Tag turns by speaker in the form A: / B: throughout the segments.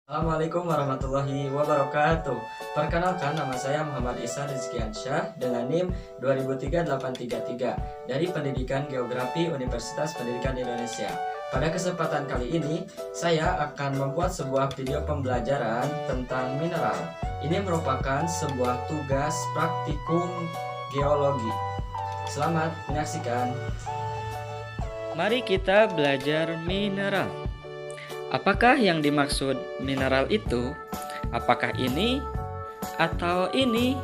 A: Assalamualaikum warahmatullahi wabarakatuh. Perkenalkan, nama saya Muhammad Isa Rizkiansyah dengan NIM 203833 dari Pendidikan Geografi Universitas Pendidikan Indonesia. Pada kesempatan kali ini, saya akan membuat sebuah video pembelajaran tentang mineral. Ini merupakan sebuah tugas praktikum geologi. Selamat menyaksikan.
B: Mari kita belajar mineral. Apakah yang dimaksud mineral itu? Apakah ini? Atau ini?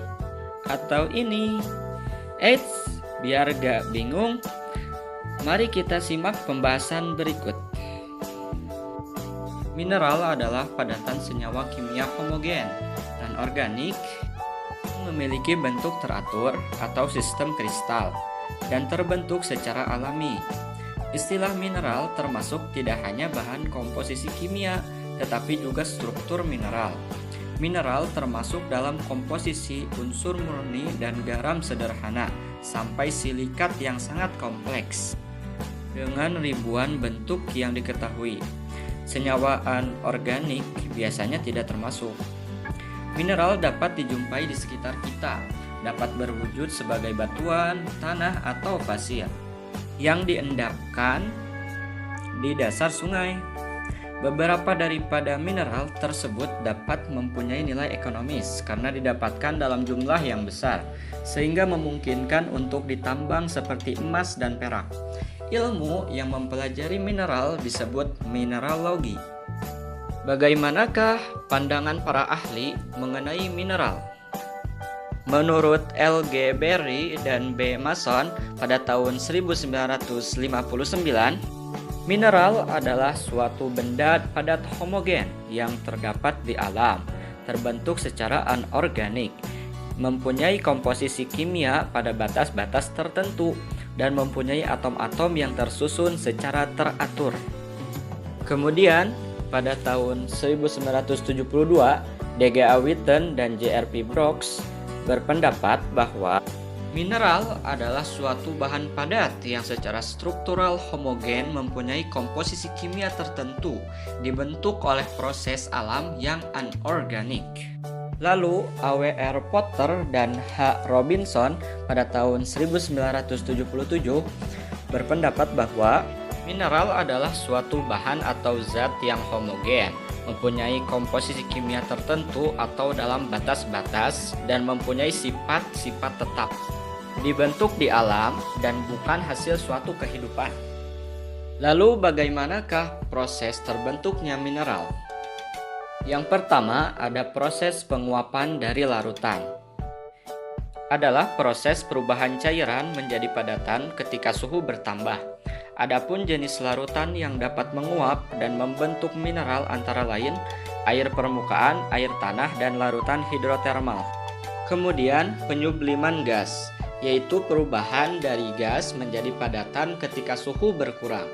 B: Atau ini? Eits, biar gak bingung, mari kita simak pembahasan berikut. Mineral adalah padatan senyawa kimia homogen dan organik yang memiliki bentuk teratur atau sistem kristal dan terbentuk secara alami. Istilah mineral termasuk tidak hanya bahan komposisi kimia, tetapi juga struktur mineral. Mineral termasuk dalam komposisi unsur murni dan garam sederhana, sampai silikat yang sangat kompleks, dengan ribuan bentuk yang diketahui. Senyawa anorganik biasanya tidak termasuk. Mineral dapat dijumpai di sekitar kita, dapat berwujud sebagai batuan, tanah, atau pasir yang diendapkan di dasar sungai. Beberapa daripada mineral tersebut dapat mempunyai nilai ekonomis karena didapatkan dalam jumlah yang besar, sehingga memungkinkan untuk ditambang seperti emas dan perak. Ilmu yang mempelajari mineral disebut mineralogi. Bagaimanakah pandangan para ahli mengenai mineral? Menurut L.G. Berry dan B. Mason pada tahun 1959, mineral adalah suatu benda padat homogen yang terdapat di alam, terbentuk secara anorganik, mempunyai komposisi kimia pada batas-batas tertentu, dan mempunyai atom-atom yang tersusun secara teratur. Kemudian, pada tahun 1972, D.G.A. Witten dan J.R.P. Brooks berpendapat bahwa mineral adalah suatu bahan padat yang secara struktural homogen mempunyai komposisi kimia tertentu, dibentuk oleh proses alam yang anorganik. Lalu A.W.R. Potter dan H. Robinson pada tahun 1977 berpendapat bahwa mineral adalah suatu bahan atau zat yang homogen, mempunyai komposisi kimia tertentu atau dalam batas-batas, dan mempunyai sifat-sifat tetap, dibentuk di alam dan bukan hasil suatu kehidupan. Lalu bagaimanakah proses terbentuknya mineral? Yang pertama, ada proses penguapan dari larutan. Adalah proses perubahan cairan menjadi padatan ketika suhu bertambah. Adapun jenis larutan yang dapat menguap dan membentuk mineral antara lain air permukaan, air tanah, dan larutan hidrotermal. Kemudian penyubliman gas, yaitu perubahan dari gas menjadi padatan ketika suhu berkurang.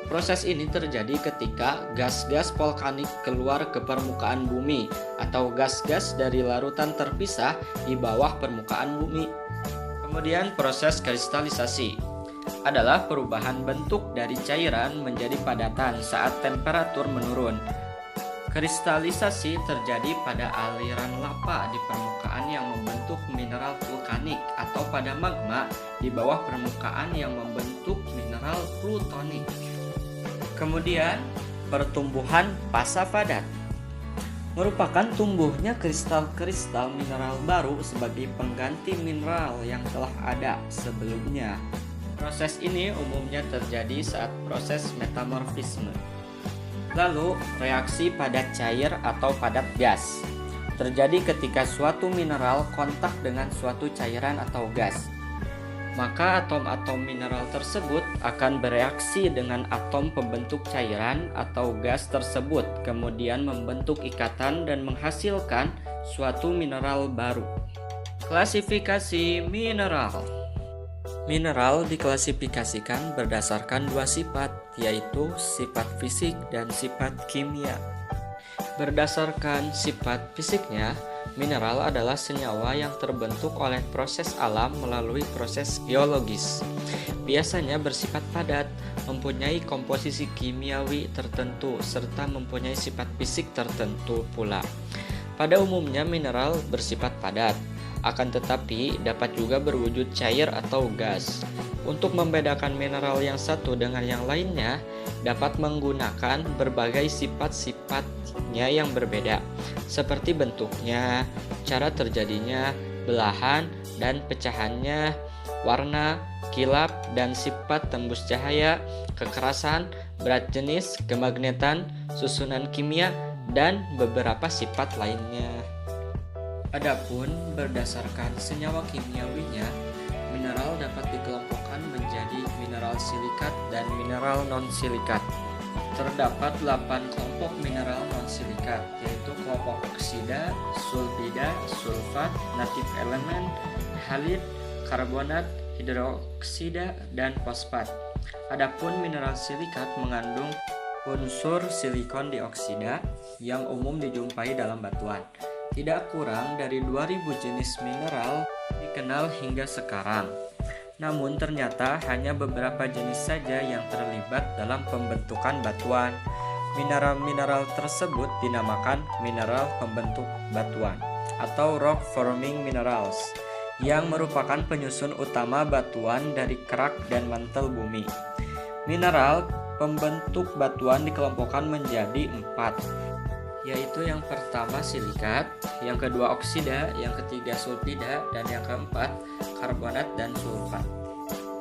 B: Proses ini terjadi ketika gas-gas volkanik keluar ke permukaan bumi atau gas-gas dari larutan terpisah di bawah permukaan bumi. Kemudian proses kristalisasi adalah perubahan bentuk dari cairan menjadi padatan saat temperatur menurun. Kristalisasi terjadi pada aliran lava di permukaan yang membentuk mineral vulkanik atau pada magma di bawah permukaan yang membentuk mineral plutonik. Kemudian, pertumbuhan pasa padat merupakan tumbuhnya kristal-kristal mineral baru sebagai pengganti mineral yang telah ada sebelumnya. Proses ini umumnya terjadi saat proses metamorfisme. Lalu, reaksi padat cair atau padat gas terjadi ketika suatu mineral kontak dengan suatu cairan atau gas. Maka atom-atom mineral tersebut akan bereaksi dengan atom pembentuk cairan atau gas tersebut, kemudian membentuk ikatan dan menghasilkan suatu mineral baru. Klasifikasi mineral. Mineral diklasifikasikan berdasarkan dua sifat, yaitu sifat fisik dan sifat kimia. Berdasarkan sifat fisiknya, mineral adalah senyawa yang terbentuk oleh proses alam melalui proses geologis. Biasanya bersifat padat, mempunyai komposisi kimiawi tertentu, serta mempunyai sifat fisik tertentu pula. Pada umumnya mineral bersifat padat, akan tetapi dapat juga berwujud cair atau gas. Untuk membedakan mineral yang satu dengan yang lainnya, dapat menggunakan berbagai sifat-sifatnya yang berbeda, seperti bentuknya, cara terjadinya, belahan dan pecahannya, warna, kilap dan sifat tembus cahaya, kekerasan, berat jenis, kemagnetan, susunan kimia, dan beberapa sifat lainnya. Adapun berdasarkan senyawa kimiawinya, mineral dapat dikelompokkan menjadi mineral silikat dan mineral non-silikat. Terdapat 8 kelompok mineral non-silikat, yaitu kelompok oksida, sulfida, sulfat, native element, halid, karbonat, hidroksida, dan fosfat. Adapun mineral silikat mengandung unsur silikon dioksida yang umum dijumpai dalam batuan. Tidak kurang dari 2000 jenis mineral dikenal hingga sekarang. Namun ternyata hanya beberapa jenis saja yang terlibat dalam pembentukan batuan. Mineral-mineral tersebut dinamakan mineral pembentuk batuan atau rock forming minerals, yang merupakan penyusun utama batuan dari kerak dan mantel bumi. Mineral pembentuk batuan dikelompokkan menjadi 4, yaitu yang pertama silikat, yang kedua oksida, yang ketiga sulfida, dan yang keempat karbonat dan sulfat.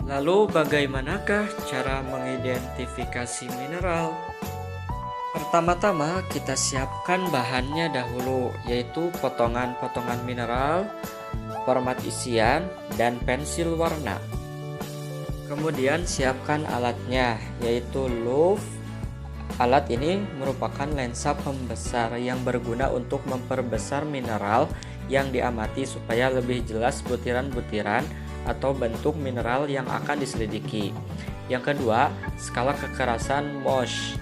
B: Lalu bagaimanakah cara mengidentifikasi mineral? Pertama-tama kita siapkan bahannya dahulu, yaitu potongan-potongan mineral, format isian, dan pensil warna. Kemudian siapkan alatnya, yaitu loupe. Alat ini merupakan lensa pembesar yang berguna untuk memperbesar mineral yang diamati supaya lebih jelas butiran-butiran atau bentuk mineral yang akan diselidiki. Yang kedua, skala kekerasan Mohs.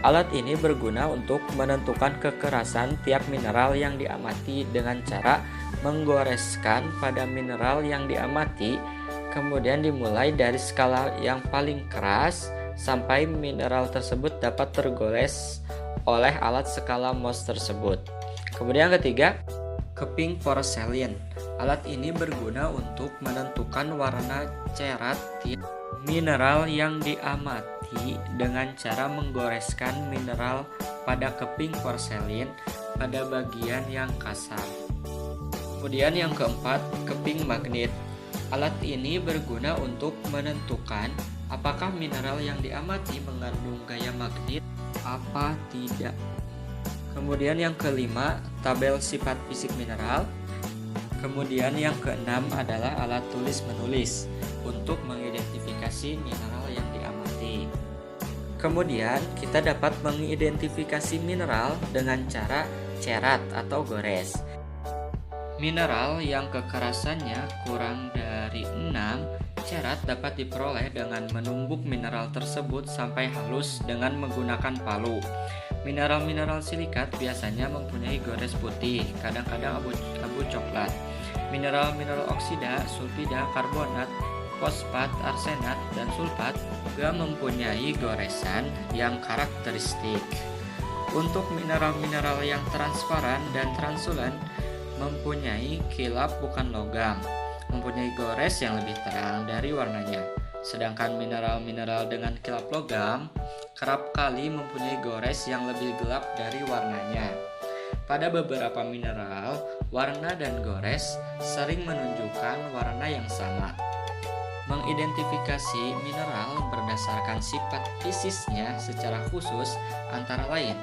B: Alat ini berguna untuk menentukan kekerasan tiap mineral yang diamati dengan cara menggoreskan pada mineral yang diamati, kemudian dimulai dari skala yang paling keras sampai mineral tersebut dapat tergores oleh alat skala Mohs tersebut. Kemudian yang ketiga, keping porselin. Alat ini berguna untuk menentukan warna cerat tiap mineral yang diamati dengan cara menggoreskan mineral pada keping porselin pada bagian yang kasar. Kemudian yang keempat, keping magnet. Alat ini berguna untuk menentukan apakah mineral yang diamati mengandung gaya magnet apa tidak. Kemudian yang kelima, tabel sifat fisik mineral. Kemudian yang keenam adalah alat tulis-menulis untuk mengidentifikasi mineral yang diamati. Kemudian kita dapat mengidentifikasi mineral dengan cara cerat atau gores. Mineral yang kekerasannya kurang dari 6, cerat dapat diperoleh dengan menumbuk mineral tersebut sampai halus dengan menggunakan palu. Mineral-mineral silikat biasanya mempunyai gores putih, kadang-kadang abu coklat. Mineral-mineral oksida, sulfida, karbonat, fosfat, arsenat, dan sulfat juga mempunyai goresan yang karakteristik. Untuk mineral-mineral yang transparan dan transulan mempunyai kilap bukan logam, mempunyai gores yang lebih terang dari warnanya. Sedangkan mineral-mineral dengan kilap logam kerap kali mempunyai gores yang lebih gelap dari warnanya. Pada beberapa mineral, warna dan gores sering menunjukkan warna yang sama. Mengidentifikasi mineral berdasarkan sifat fisiknya secara khusus antara lain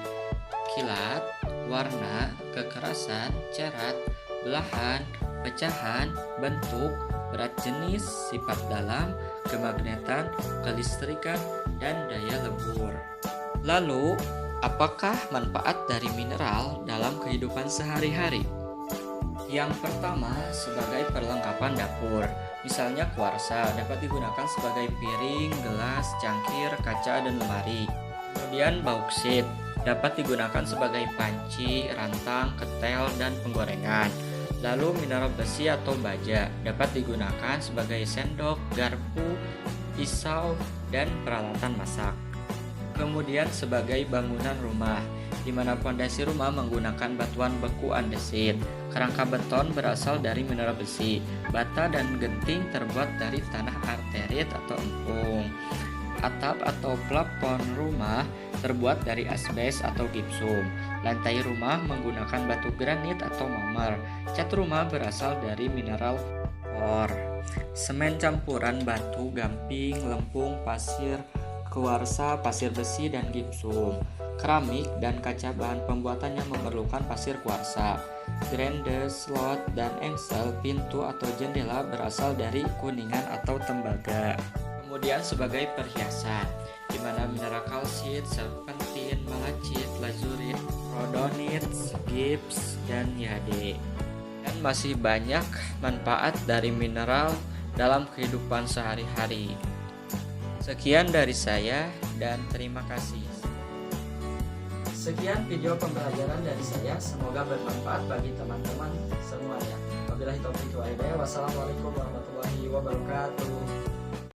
B: kilat, warna, kekerasan, cerat, belahan, pecahan, bentuk, berat jenis, sifat dalam, kemagnetan, kelistrikan, dan daya lebur. Lalu, apakah manfaat dari mineral dalam kehidupan sehari-hari? Yang pertama, sebagai perlengkapan dapur. Misalnya kuarsa dapat digunakan sebagai piring, gelas, cangkir, kaca, dan lemari. Kemudian bauksit dapat digunakan sebagai panci, rantang, ketel, dan penggorengan. Lalu mineral besi atau baja dapat digunakan sebagai sendok, garpu, pisau, dan peralatan masak. Kemudian sebagai bangunan rumah, di mana pondasi rumah menggunakan batuan beku andesit. Kerangka beton berasal dari mineral besi. Bata dan genting terbuat dari tanah arterit atau empung. Atap atau plafon rumah terbuat dari asbes atau gipsum. Lantai rumah menggunakan batu granit atau marmer. Cat rumah berasal dari mineral or. Semen campuran batu, gamping, lempung, pasir, kuarsa, pasir besi, dan gipsum. Keramik dan kaca bahan pembuatannya memerlukan pasir kuarsa. Grende, slot, dan engsel pintu atau jendela berasal dari kuningan atau tembaga. Kemudian sebagai perhiasan, di mana mineral kalsit, serpentin, malachit, lazurit, rhodonit, gips, dan jade. Dan masih banyak manfaat dari mineral dalam kehidupan sehari-hari. Sekian dari saya dan terima kasih.
A: Sekian video pembelajaran dari saya, semoga bermanfaat bagi teman-teman semuanya. Wabillahi taufiq wal hidayah. Wassalamualaikum warahmatullahi wabarakatuh.